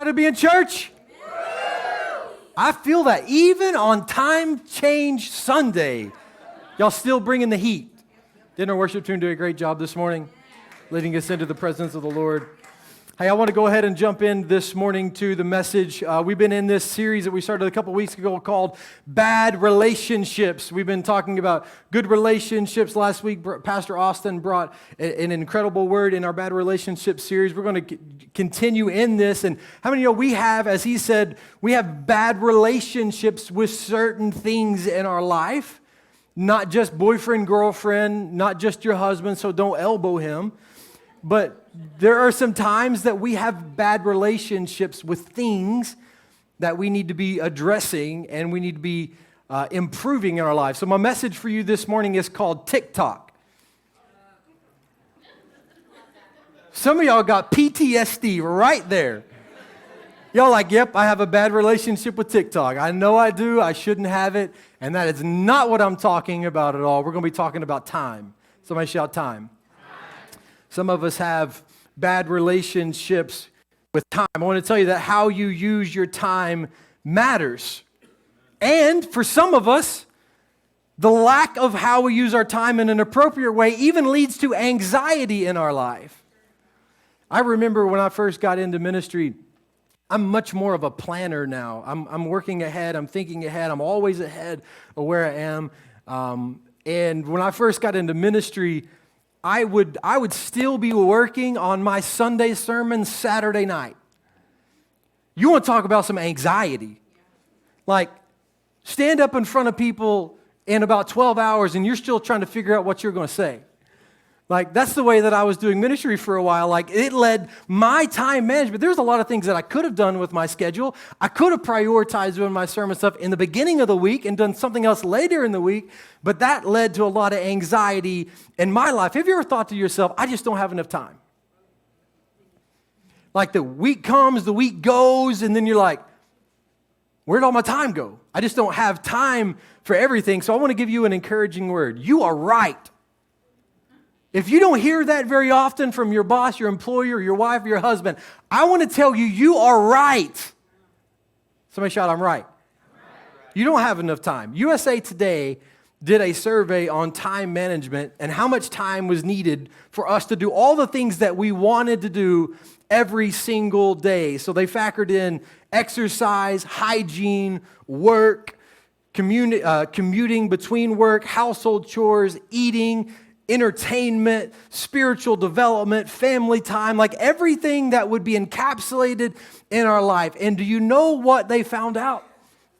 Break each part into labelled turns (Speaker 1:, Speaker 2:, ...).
Speaker 1: To be in church? I feel that even on Time Change Sunday, y'all still bringing the heat. Didn't our worship team do a great job this morning, leading us into the presence of the Lord? Hey, I want to go ahead and jump in this morning to the message. We've been in this series that we started a couple weeks ago called Bad Relationships. We've been talking about good relationships. Last week, Pastor Austin brought an incredible word in our Bad Relationships series. We're going to continue in this. And how many of you know we have, as he said, we have bad relationships with certain things in our life. Not just boyfriend, girlfriend, not just your husband, so don't elbow him. But there are some times that we have bad relationships with things that we need to be addressing and we need to be improving in our lives. So my message for you this morning is called TikTok. Some of y'all got PTSD right there. Y'all like, yep, I have a bad relationship with TikTok. I know I do. I shouldn't have it. And that is not what I'm talking about at all. We're going to be talking about time. Somebody shout time. Some of us have bad relationships with time. I want to tell you that how you use your time matters. And for some of us, the lack of how we use our time in an appropriate way even leads to anxiety in our life. I remember when I first got into ministry, I'm much more of a planner now. I'm working ahead. I'm thinking ahead. I'm always ahead of where I am. And when I first got into ministry, I would still be working on my Sunday sermon Saturday night. You want to talk about some anxiety. Like, stand up in front of people in about 12 hours and you're still trying to figure out what you're going to say. Like, that's the way that I was doing ministry for a while. Like, it led my time management. There's a lot of things that I could have done with my schedule. I could have prioritized doing my sermon stuff in the beginning of the week and done something else later in the week, but that led to a lot of anxiety in my life. Have you ever thought to yourself, I just don't have enough time? Like, the week comes, the week goes, and then you're like, where'd all my time go? I just don't have time for everything. So I want to give you an encouraging word. You are right. If you don't hear that very often from your boss, your employer, your wife, or your husband, I want to tell you, you are right. Somebody shout, I'm right. You don't have enough time. USA Today did a survey on time management and how much time was needed for us to do all the things that we wanted to do every single day. So they factored in exercise, hygiene, work, commuting between work, household chores, eating, entertainment, spiritual development, family time, like everything that would be encapsulated in our life. And do you know what they found out?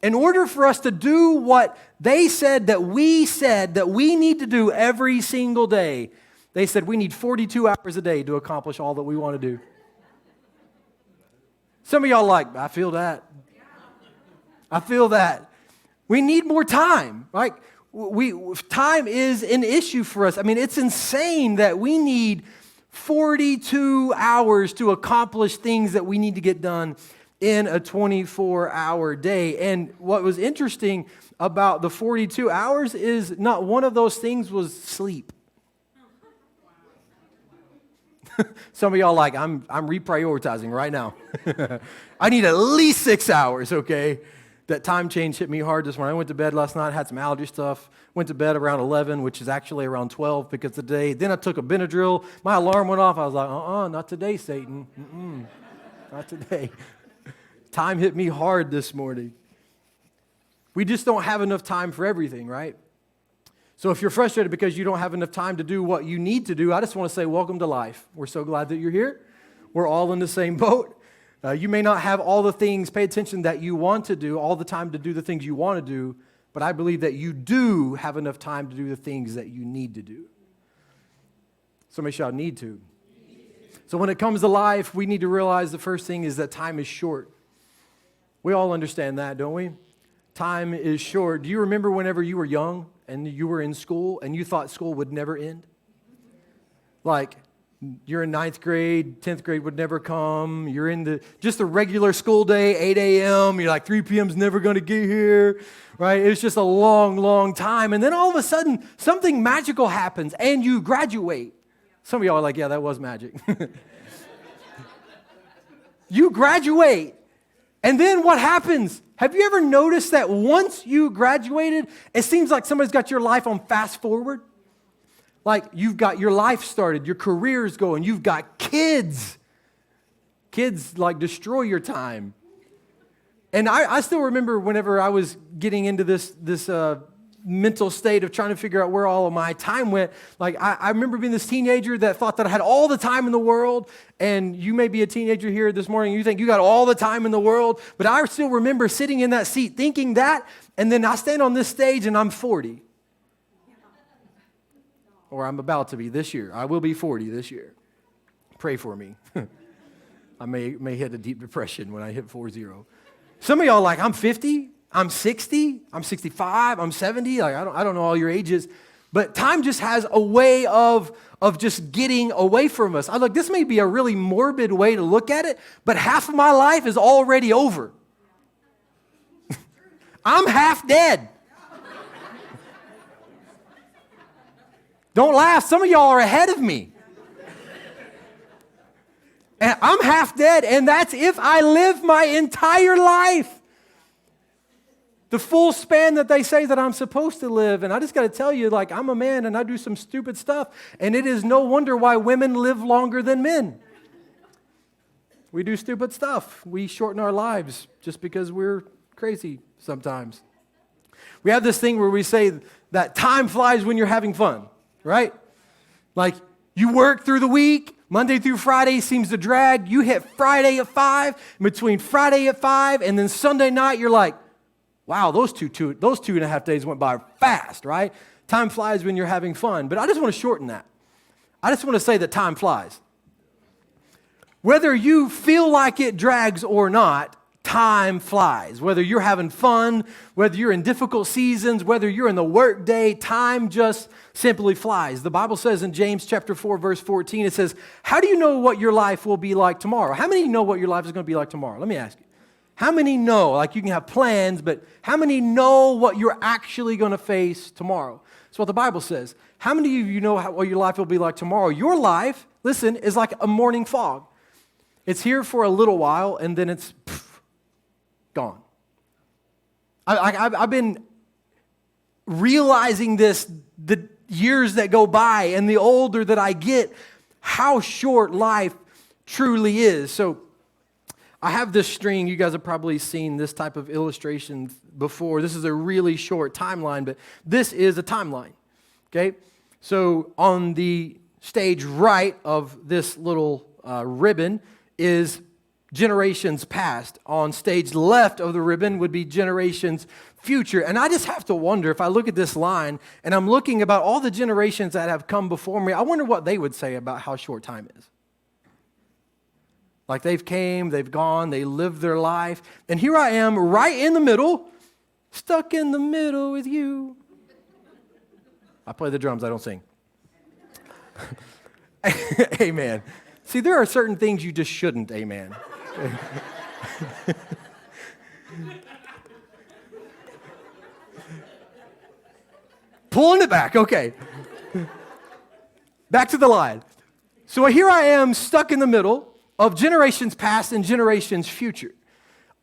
Speaker 1: In order for us to do what they said that we need to do every single day, they said we need 42 hours a day to accomplish all that we want to do. Some of y'all like, I feel that. I feel that. We need more time, right? Time is an issue for us. I mean, it's insane that we need 42 hours to accomplish things that we need to get done in a 24-hour day. And what was interesting about the 42 hours is not one of those things was sleep. Some of y'all like, I'm reprioritizing right now. I need at least 6 hours, okay? That time change hit me hard this morning. I went to bed last night, had some allergy stuff. Went to bed around 11, which is actually around 12 because today. Then I took a Benadryl. My alarm went off. I was like, not today, Satan. Not today. Time hit me hard this morning. We just don't have enough time for everything, right? So if you're frustrated because you don't have enough time to do what you need to do, I just want to say welcome to life. We're so glad that you're here. We're all in the same boat. You may not have all the things, pay attention, that you want to do, all the time to do the things you want to do, but I believe that you do have enough time to do the things that you need to do. Somebody shout, need to. So when it comes to life, we need to realize the first thing is that time is short. We all understand that, don't we? Time is short. Do you remember whenever you were young and you were in school and you thought school would never end? Like, you're in 9th grade, 10th grade would never come. You're in just the regular school day, 8 a.m. You're like, 3 p.m. is never going to get here, right? It's just a long, long time. And then all of a sudden, something magical happens and you graduate. Some of y'all are like, yeah, that was magic. You graduate. And then what happens? Have you ever noticed that once you graduated, it seems like somebody's got your life on fast forward? Like you've got your life started, your career's going, you've got kids. Kids like destroy your time. And I still remember whenever I was getting into this mental state of trying to figure out where all of my time went. Like I remember being this teenager that thought that I had all the time in the world. And you may be a teenager here this morning. You think you got all the time in the world. But I still remember sitting in that seat thinking that. And then I stand on this stage and I'm 40. Or I'm about to be this year. I will be 40 this year. Pray for me. I may hit a deep depression when I hit 40. Some of y'all are like, I'm 50, I'm 60, I'm 65, I'm 70. Like I don't know all your ages. But time just has a way of just getting away from us. I'm like, this may be a really morbid way to look at it, but half of my life is already over. I'm half dead. Don't laugh. Some of y'all are ahead of me. And I'm half dead, and that's if I live my entire life. The full span that they say that I'm supposed to live. And I just got to tell you, like, I'm a man, and I do some stupid stuff. And it is no wonder why women live longer than men. We do stupid stuff. We shorten our lives just because we're crazy sometimes. We have this thing where we say that time flies when you're having fun. Right? Like you work through the week, Monday through Friday seems to drag. You hit Friday at 5, between Friday at 5 and then Sunday night, you're like, wow, those two and a half days went by fast, right? Time flies when you're having fun. But I just want to shorten that. I just want to say that time flies. Whether you feel like it drags or not, time flies. Whether you're having fun, whether you're in difficult seasons, whether you're in the work day, time just simply flies. The Bible says in James chapter 4, verse 14, it says, how do you know what your life will be like tomorrow? How many know what your life is going to be like tomorrow? Let me ask you. How many know? Like you can have plans, but how many know what you're actually going to face tomorrow? That's what the Bible says. How many of you know what your life will be like tomorrow? Your life, listen, is like a morning fog. It's here for a little while, and then it's gone. I've been realizing this the years that go by and the older that I get, how short life truly is. So I have this string. You guys have probably seen this type of illustration before. This is a really short timeline, but this is a timeline. Okay? So on the stage right of this little ribbon is generations past. On stage left of the ribbon would be generations future. And I just have to wonder, if I look at this line and I'm looking about all the generations that have come before me, I wonder what they would say about how short time is. Like they've came, they've gone, they lived their life. And here I am right in the middle, stuck in the middle with you. I play the drums, I don't sing. Amen. See, there are certain things you just shouldn't, amen. Pulling it back, okay. Back to the line. So here I am stuck in the middle of generations past and generations future.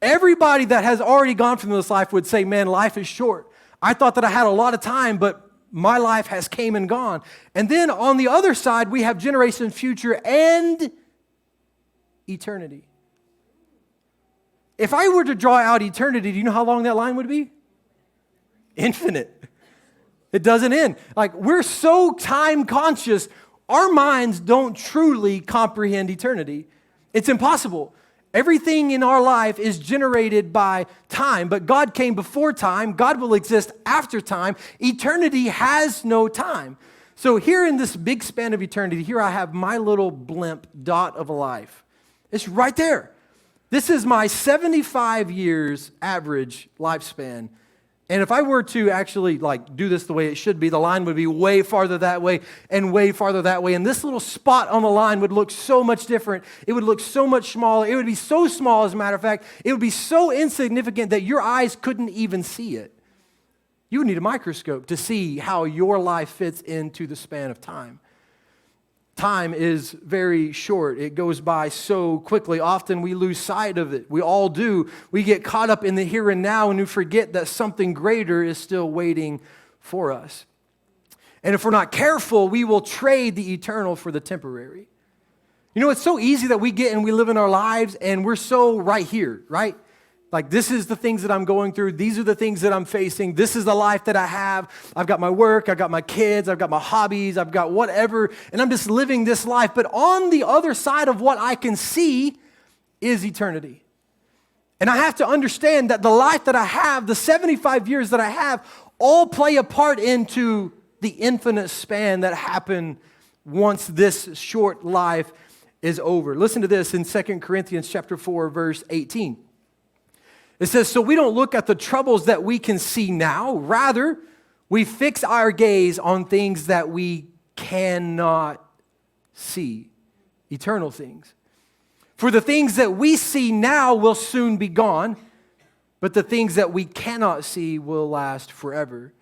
Speaker 1: Everybody that has already gone from this life would say, man, life is short. I thought that I had a lot of time, but my life has came and gone. And then on the other side, we have generations future and eternity. If I were to draw out eternity, do you know how long that line would be? Infinite. It doesn't end. Like, we're so time conscious, our minds don't truly comprehend eternity. It's impossible. Everything in our life is generated by time, but God came before time. God will exist after time. Eternity has no time. So here in this big span of eternity, here I have my little blimp dot of a life. It's right there. This is my 75 years average lifespan. And if I were to actually do this the way it should be, the line would be way farther that way and way farther that way. And this little spot on the line would look so much different. It would look so much smaller. It would be so small, as a matter of fact. It would be so insignificant that your eyes couldn't even see it. You would need a microscope to see how your life fits into the span of time. Time is very short. It goes by so quickly. Often we lose sight of it. We all do. We get caught up in the here and now and we forget that something greater is still waiting for us. And if we're not careful, we will trade the eternal for the temporary. You know, it's so easy that we get and we live in our lives and we're so right here, right? Like, this is the things that I'm going through. These are the things that I'm facing. This is the life that I have. I've got my work. I've got my kids. I've got my hobbies. I've got whatever. And I'm just living this life. But on the other side of what I can see is eternity. And I have to understand that the life that I have, the 75 years that I have, all play a part into the infinite span that happened once this short life is over. Listen to this in 2 Corinthians chapter 4, verse 18. It says, so we don't look at the troubles that we can see now. Rather, we fix our gaze on things that we cannot see, eternal things. For the things that we see now will soon be gone, but the things that we cannot see will last forever.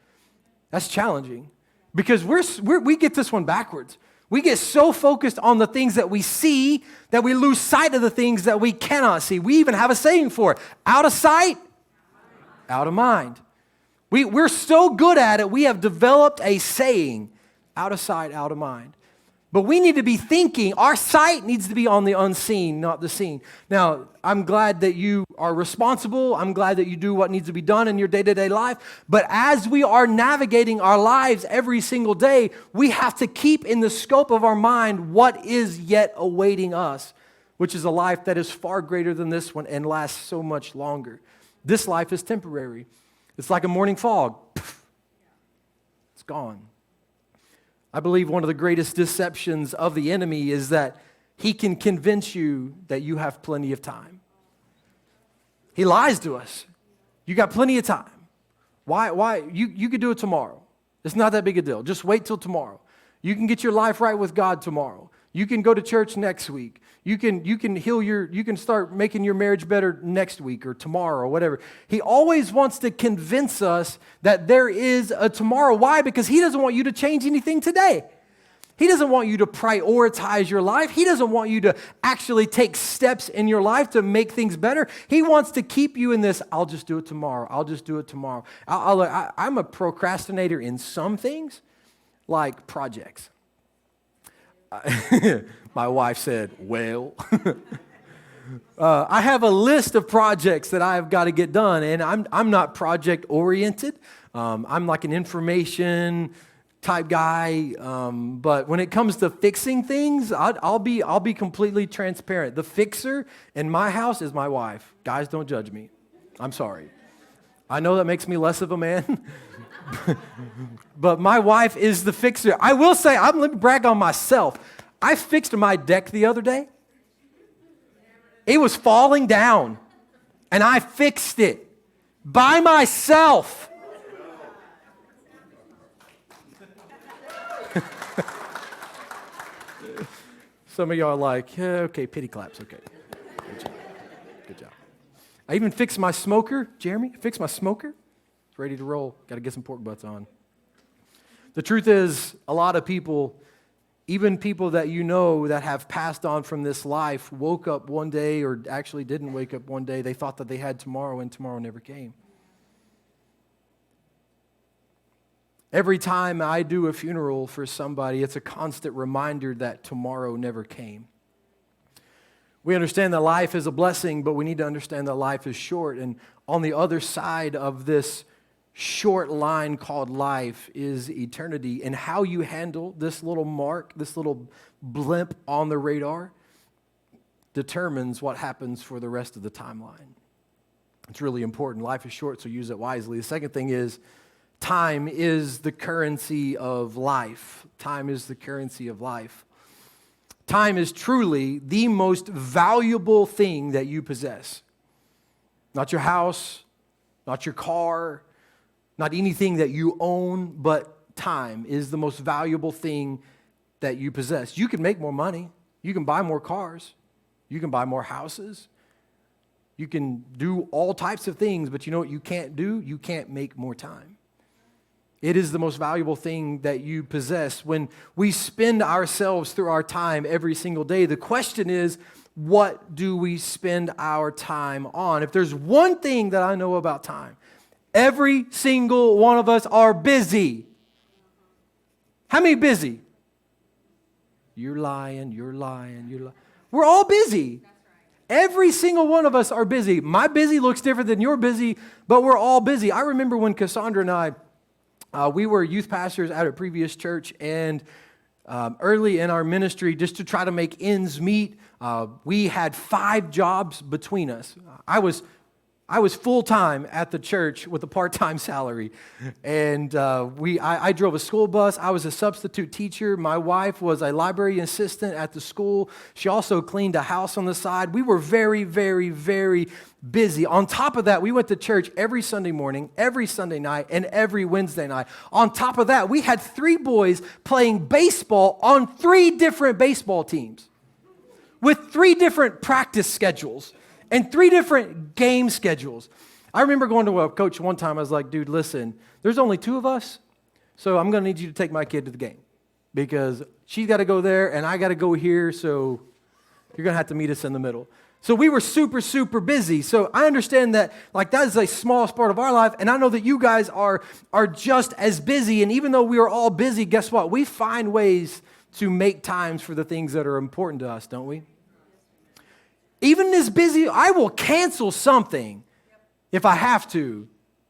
Speaker 1: That's challenging because we get this one backwards. We get so focused on the things that we see that we lose sight of the things that we cannot see. We even have a saying for it. Out of sight, out of mind. We're so good at it, we have developed a saying, out of sight, out of mind. But we need to be thinking, our sight needs to be on the unseen, not the seen. Now, I'm glad that you are responsible. I'm glad that you do what needs to be done in your day-to-day life. But as we are navigating our lives every single day, we have to keep in the scope of our mind what is yet awaiting us, which is a life that is far greater than this one and lasts so much longer. This life is temporary. It's like a morning fog. It's gone. I believe one of the greatest deceptions of the enemy is that he can convince you that you have plenty of time. He lies to us. You got plenty of time. Why? You could do it tomorrow. It's not that big a deal. Just wait till tomorrow. You can get your life right with God tomorrow. You can go to church next week. You can start making your marriage better next week or tomorrow or whatever. He always wants to convince us that there is a tomorrow. Why? Because he doesn't want you to change anything today. He doesn't want you to prioritize your life. He doesn't want you to actually take steps in your life to make things better. He wants to keep you in this, I'll just do it tomorrow. I'll just do it tomorrow. I'm a procrastinator in some things, like projects. My wife said, well, I have a list of projects that I've got to get done, and I'm not project-oriented. I'm like an information type guy, but when it comes to fixing things, I'll be completely transparent. The fixer in my house is my wife. Guys, don't judge me. I'm sorry. I know that makes me less of a man, but my wife is the fixer. I will say, let me brag on myself. I fixed my deck the other day. It was falling down, and I fixed it by myself. Some of y'all are like, yeah, okay, pity claps, okay. Good job. Good job. I even fixed my smoker. Jeremy, I fixed my smoker. It's ready to roll. Got to get some pork butts on. The truth is, a lot of people, even people that you know that have passed on from this life, woke up one day or actually didn't wake up one day. They thought that they had tomorrow, and tomorrow never came. Every time I do a funeral for somebody, it's a constant reminder that tomorrow never came. We understand that life is a blessing, but we need to understand that life is short. And on the other side of this short line called life is eternity. And how you handle this little mark, this little blimp on the radar, determines what happens for the rest of the timeline. It's really important. Life is short, so use it wisely. The second thing is, time is the currency of life. Time is the currency of life. Time is truly the most valuable thing that you possess. Not your house, not your car, not anything that you own, but time is the most valuable thing that you possess. You can make more money. You can buy more cars. You can buy more houses. You can do all types of things, but you know what you can't do? You can't make more time. It is the most valuable thing that you possess. When we spend ourselves through our time every single day, the question is, what do we spend our time on? If there's one thing that I know about time, every single one of us are busy. How many busy? You're lying, you're lying, you're lying. We're all busy. Every single one of us are busy. My busy looks different than your busy, but we're all busy. I remember when Cassandra and I, we were youth pastors at a previous church, and early in our ministry, just to try to make ends meet, we had 5 jobs between us. I was full-time at the church with a part-time salary, and I drove a school bus. I was a substitute teacher. My wife was a library assistant at the school. She also cleaned a house on the side. We were very, very, very busy. On top of that, we went to church every Sunday morning, every Sunday night, and every Wednesday night. On top of that, we had 3 boys playing baseball on 3 different baseball teams with 3 different practice schedules and 3 different game schedules. I remember going to a coach one time. I was like, dude, listen, there's only 2 of us, so I'm going to need you to take my kid to the game because she's got to go there and I got to go here, so you're going to have to meet us in the middle. So we were super, super busy. So I understand that that is the smallest part of our life, and I know that you guys are just as busy, and even though we are all busy, guess what? We find ways to make times for the things that are important to us, don't we? Even this busy, I will cancel something if I have to,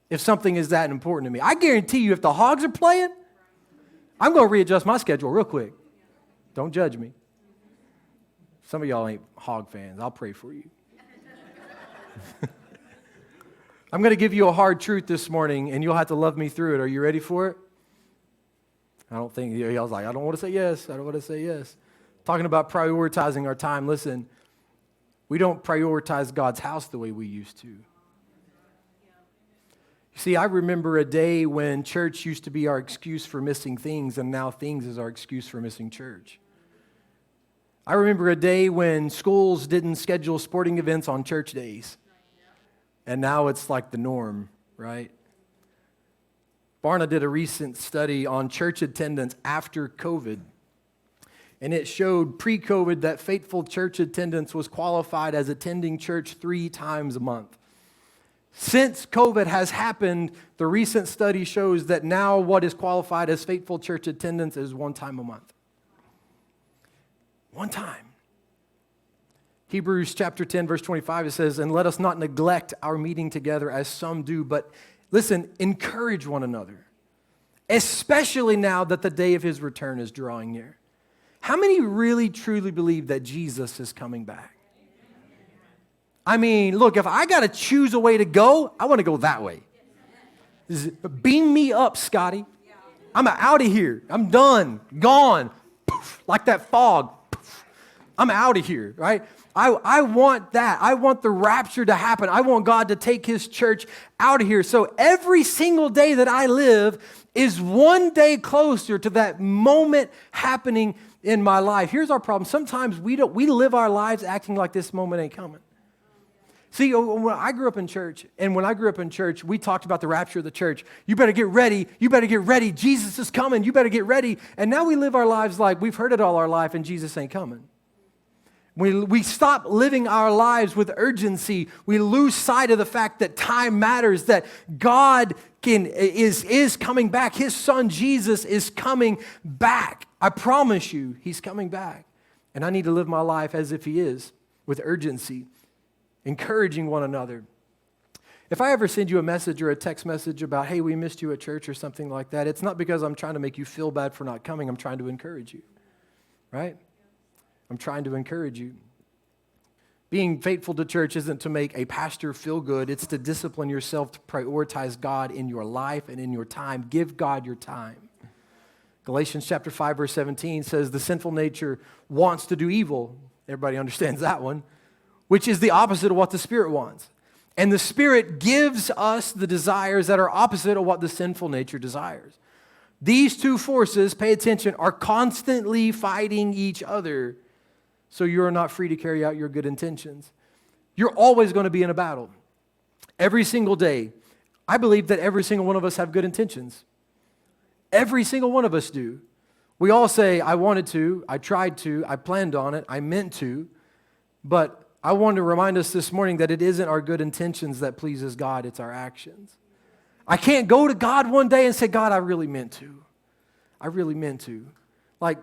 Speaker 1: if something is that important to me. I guarantee you, if the Hogs are playing, I'm going to readjust my schedule real quick. Don't judge me. Some of y'all ain't Hog fans. I'll pray for you. I'm going to give you a hard truth this morning, and you'll have to love me through it. Are you ready for it? I don't think, y'all like, I don't want to say yes. I don't want to say yes. Talking about prioritizing our time. Listen. We don't prioritize God's house the way we used to. You see, I remember a day when church used to be our excuse for missing things, and now things is our excuse for missing church. I remember a day when schools didn't schedule sporting events on church days, and now it's like the norm, right? Barna did a recent study on church attendance after COVID. And it showed pre-COVID that faithful church attendance was qualified as attending church 3 times a month. Since COVID has happened, the recent study shows that now what is qualified as faithful church attendance is 1 time a month. 1 time. Hebrews chapter 10, verse 25, it says, "And let us not neglect our meeting together as some do, but," listen, "encourage one another, especially now that the day of his return is drawing near." How many really, truly believe that Jesus is coming back? I mean, look, if I got to choose a way to go, I want to go that way. Beam me up, Scotty. I'm out of here. I'm done, gone, poof, like that fog. Poof. I'm out of here, right? I want that. I want the rapture to happen. I want God to take his church out of here. So every single day that I live is one day closer to that moment happening in my life. Here's our problem. Sometimes we live our lives acting like this moment ain't coming. See, when I grew up in church, we talked about the rapture of the church. You better get ready. You better get ready. Jesus is coming. You better get ready. And now we live our lives like we've heard it all our life and Jesus ain't coming. We stop living our lives with urgency. We lose sight of the fact that time matters, that God is coming back. His son Jesus is coming back. I promise you, he's coming back. And I need to live my life as if he is, with urgency, encouraging one another. If I ever send you a message or a text message about, hey, we missed you at church or something like that, it's not because I'm trying to make you feel bad for not coming. I'm trying to encourage you, right? I'm trying to encourage you. Being faithful to church isn't to make a pastor feel good. It's to discipline yourself to prioritize God in your life and in your time. Give God your time. Galatians chapter 5, verse 17 says, the sinful nature wants to do evil. Everybody understands that one, which is the opposite of what the Spirit wants. And the Spirit gives us the desires that are opposite of what the sinful nature desires. These 2 forces, pay attention, are constantly fighting each other. So you're not free to carry out your good intentions. You're always going to be in a battle. Every single day. I believe that every single one of us have good intentions. Every single one of us do. We all say, I wanted to, I tried to, I planned on it, I meant to. But I want to remind us this morning that it isn't our good intentions that pleases God, it's our actions. I can't go to God one day and say, God, I really meant to. I really meant to. Like,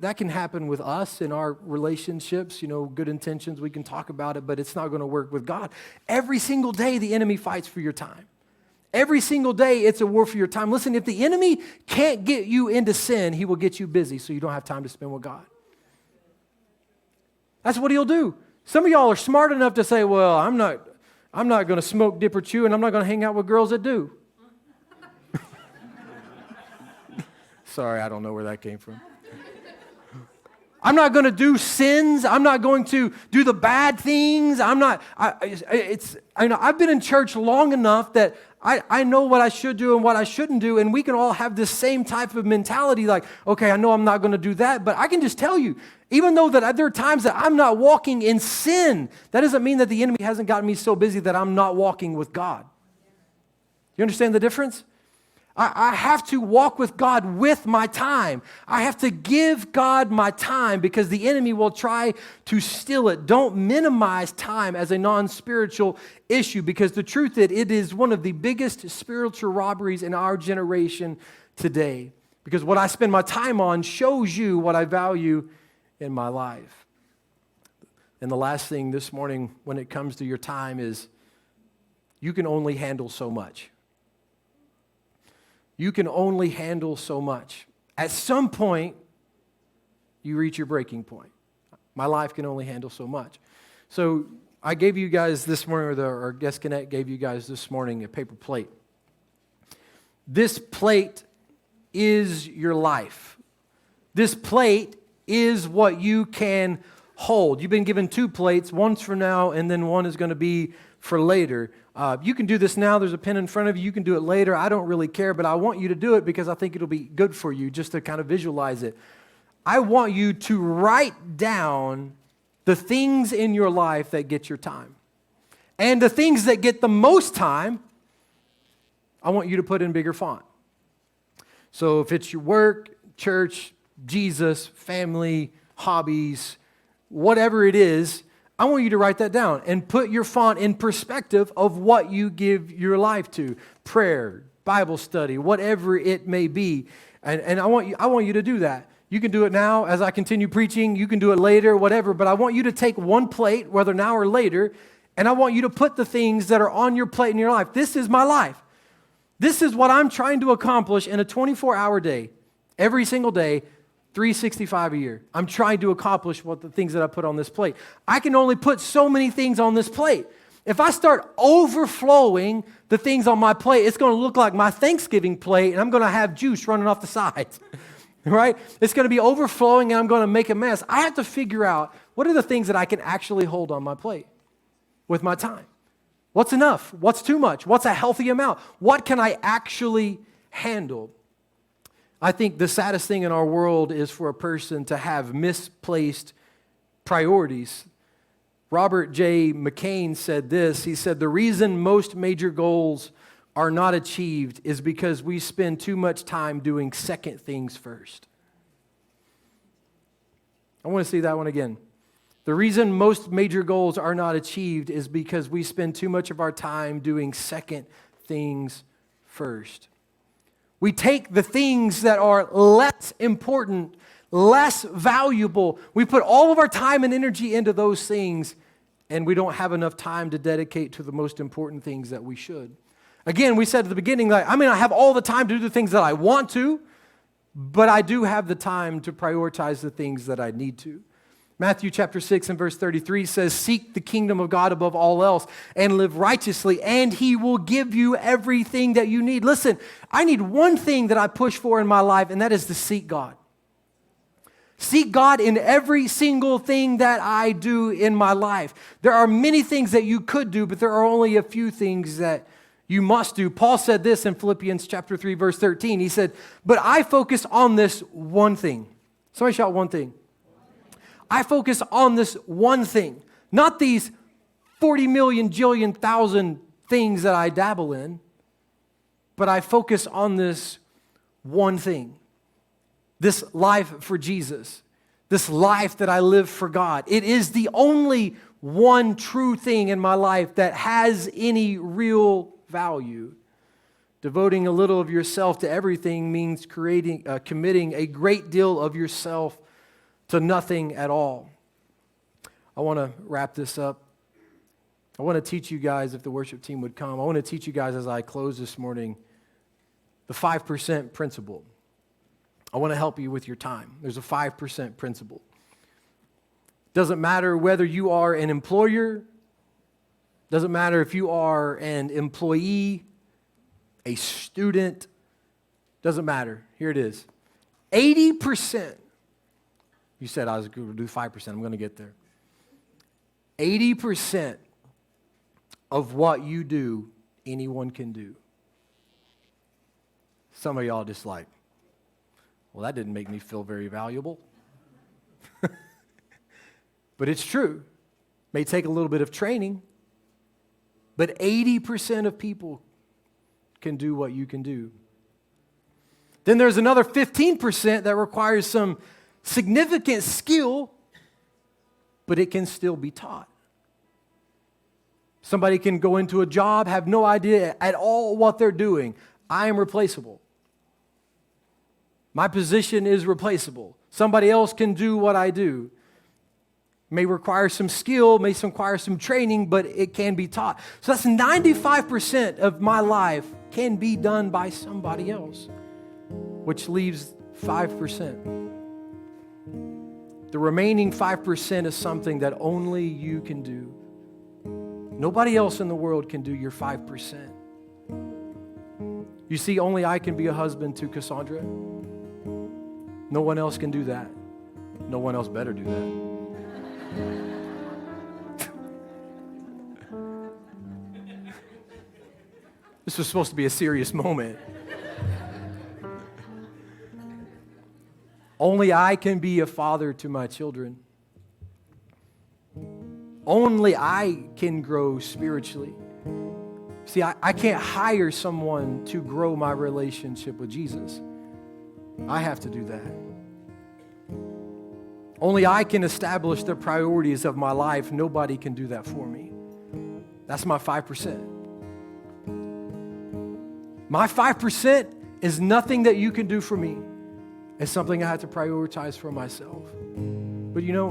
Speaker 1: that can happen with us in our relationships, good intentions, we can talk about it, but it's not going to work with God. Every single day, the enemy fights for your time. Every single day, it's a war for your time. Listen, if the enemy can't get you into sin, he will get you busy so you don't have time to spend with God. That's what he'll do. Some of y'all are smart enough to say, well, I'm not going to smoke, dip, or chew, and I'm not going to hang out with girls that do. Sorry, I don't know where that came from. I'm not going to do sins. I'm not going to do the bad things. I've been in church long enough that I know what I should do and what I shouldn't do, and we can all have this same type of mentality like, okay, I know I'm not going to do that, but I can just tell you, even though that there are times that I'm not walking in sin, that doesn't mean that the enemy hasn't gotten me so busy that I'm not walking with God. You understand the difference? I have to walk with God with my time. I have to give God my time because the enemy will try to steal it. Don't minimize time as a non-spiritual issue because the truth is it is one of the biggest spiritual robberies in our generation today. Because what I spend my time on shows you what I value in my life. And the last thing this morning when it comes to your time is you can only handle so much. You can only handle so much. At some point, you reach your breaking point. My life can only handle so much. So I gave you guys this morning, or Guest Connect gave you guys this morning a paper plate. This plate is your life. This plate is what you can hold. You've been given 2 plates, one's for now, and then one is going to be for later. You can do this now. There's a pen in front of you. You can do it later. I don't really care, but I want you to do it because I think it'll be good for you just to kind of visualize it. I want you to write down the things in your life that get your time. And the things that get the most time, I want you to put in bigger font. So if it's your work, church, Jesus, family, hobbies, whatever it is, I want you to write that down and put your font in perspective of what you give your life to. Prayer, Bible study, whatever it may be. And I want you to do that. You can do it now as I continue preaching. You can do it later, whatever. But I want you to take one plate, whether now or later, and I want you to put the things that are on your plate in your life. This is my life. This is what I'm trying to accomplish in a 24-hour day, every single day, 365 a year. I'm trying to accomplish what the things that I put on this plate. I can only put so many things on this plate. If I start overflowing the things on my plate, it's going to look like my Thanksgiving plate, and I'm going to have juice running off the sides, right? It's going to be overflowing, and I'm going to make a mess. I have to figure out what are the things that I can actually hold on my plate with my time. What's enough? What's too much? What's a healthy amount? What can I actually handle? I think the saddest thing in our world is for a person to have misplaced priorities. Robert J. McCain said this. He said, the reason most major goals are not achieved is because we spend too much time doing second things first. I want to see that one again. The reason most major goals are not achieved is because we spend too much of our time doing second things first. We take the things that are less important, less valuable. We put all of our time and energy into those things, and we don't have enough time to dedicate to the most important things that we should. Again, we said at the beginning, I have all the time to do the things that I want to, but I do have the time to prioritize the things that I need to. Matthew chapter 6 and verse 33 says, seek the kingdom of God above all else and live righteously, and He will give you everything that you need. Listen, I need one thing that I push for in my life, and that is to seek God. Seek God in every single thing that I do in my life. There are many things that you could do, but there are only a few things that you must do. Paul said this in Philippians chapter 3, verse 13. He said, but I focus on this one thing. Somebody shout one thing. I focus on this one thing, not these 40 million, jillion, thousand things that I dabble in, but I focus on this one thing. This life for Jesus. This life that I live for God. It is the only one true thing in my life that has any real value. Devoting a little of yourself to everything means committing a great deal of yourself to nothing at all. I want to wrap this up. I want to teach you guys, if the worship team would come, I want to teach you guys as I close this morning, the 5% principle. I want to help you with your time. There's a 5% principle. Doesn't matter whether you are an employer, doesn't matter if you are an employee, a student, doesn't matter. Here it is. 80%. You said I was going to do 5%. I'm going to get there. 80% of what you do, anyone can do. Some of y'all just like, well, that didn't make me feel very valuable. But it's true. May take a little bit of training, but 80% of people can do what you can do. Then there's another 15% that requires some significant skill, but it can still be taught. Somebody can go into a job, have no idea at all what they're doing. I am replaceable. My position is replaceable. Somebody else can do what I do. May require some skill, may require some training, but it can be taught. So that's 95% of my life can be done by somebody else, which leaves 5%. The remaining 5% is something that only you can do. Nobody else in the world can do your 5%. You see, only I can be a husband to Cassandra. No one else can do that. No one else better do that. This was supposed to be a serious moment. Only I can be a father to my children. Only I can grow spiritually. See, I can't hire someone to grow my relationship with Jesus. I have to do that. Only I can establish the priorities of my life. Nobody can do that for me. That's my 5%. My 5% is nothing that you can do for me. It's something I have to prioritize for myself. But you know,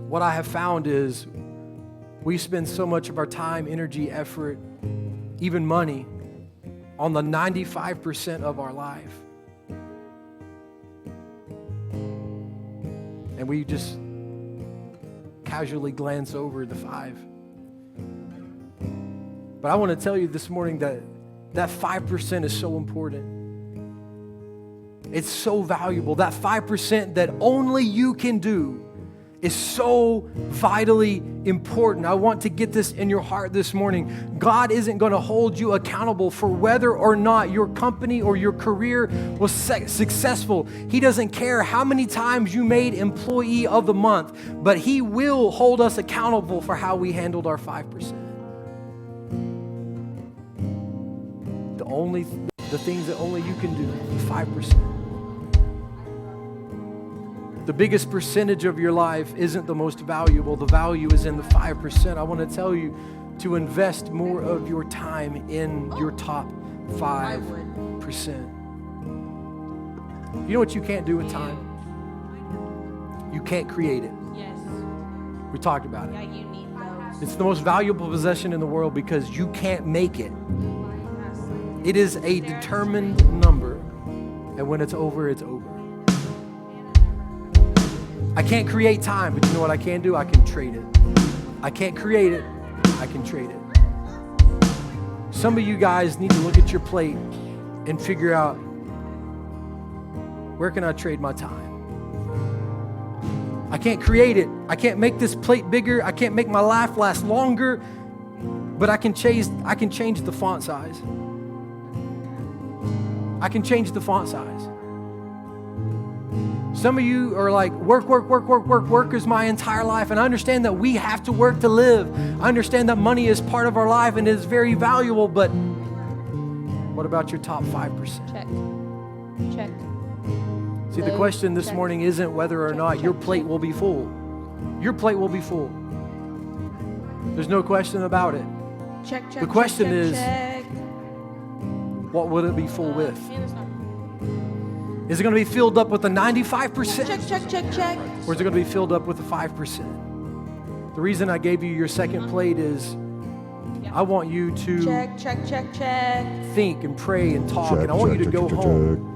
Speaker 1: what I have found is we spend so much of our time, energy, effort, even money on the 95% of our life. And we just casually glance over the 5. But I want to tell you this morning that 5% is so important. It's so valuable. That 5% that only you can do is so vitally important. I want to get this in your heart this morning. God isn't going to hold you accountable for whether or not your company or your career was successful. He doesn't care how many times you made Employee of the Month, but He will hold us accountable for how we handled our 5%. The things that only you can do, 5%. The biggest percentage of your life isn't the most valuable. The value is in the 5%. I want to tell you to invest more of your time in your top 5%. You know what you can't do with time? You can't create it.
Speaker 2: Yes.
Speaker 1: We talked about it.
Speaker 2: Yeah, you need those.
Speaker 1: It's the most valuable possession in the world because you can't make it. It is a determined number, and when it's over, it's over. I can't create time, but you know what I can do? I can trade it. I can't create it, I can trade it. Some of you guys need to look at your plate and figure out, where can I trade my time? I can't create it. I can't make this plate bigger. I can't make my life last longer, but I can change the font size. I can change the font size. Some of you are like, work is my entire life. And I understand that we have to work to live. I understand that money is part of our life and it is very valuable, but what about your top 5%?
Speaker 2: Check.
Speaker 1: See, the question this morning isn't whether or not your plate will be full. Your plate will be full. There's no question about it.
Speaker 2: Check.
Speaker 1: The question is,
Speaker 2: check.
Speaker 1: what will it be full with? Is it going to be filled up with the 95%?
Speaker 2: Check.
Speaker 1: Or is it going to be filled up with the 5%? The reason I gave you your second plate is I want you to
Speaker 2: Check.
Speaker 1: think and pray and talk, and I want you to go home.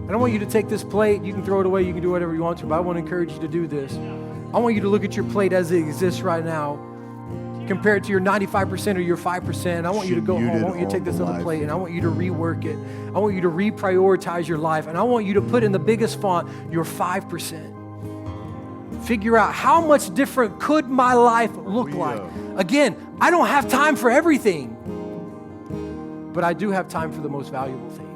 Speaker 1: And I want you to take this plate. You can throw it away. You can do whatever you want to, but I want to encourage you to do this. I want you to look at your plate as it exists right now, compared to your 95% or your 5%. I want you to go home. I want you to take this other plate, and I want you to rework it. I want you to reprioritize your life, and I want you to put in the biggest font your 5%. Figure out how much different could my life look like. Again, I don't have time for everything, but I do have time for the most valuable things.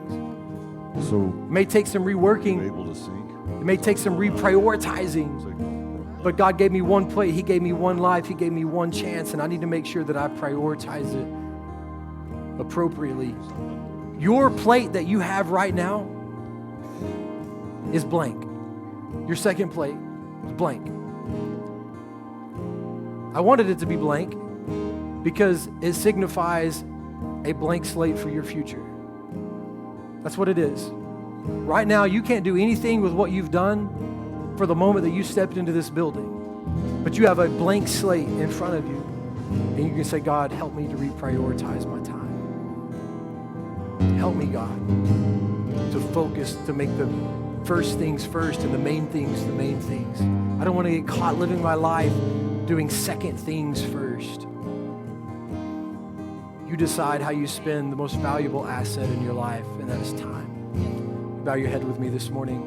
Speaker 3: So
Speaker 1: It may take some reworking.
Speaker 3: able to sync.
Speaker 1: It may take some reprioritizing. But God gave me one plate. He gave me one life. He gave me one chance, and I need to make sure that I prioritize it appropriately. Your plate that you have right now is blank. Your second plate is blank. I wanted it to be blank because it signifies a blank slate for your future. That's what it is. Right now, you can't do anything with what you've done for the moment that you stepped into this building. But you have a blank slate in front of you. And you can say, God, help me to reprioritize my time. Help me, God, to focus, to make the first things first and the main things the main things. I don't want to get caught living my life doing second things first. You decide how you spend the most valuable asset in your life, and that is time. Bow your head with me this morning.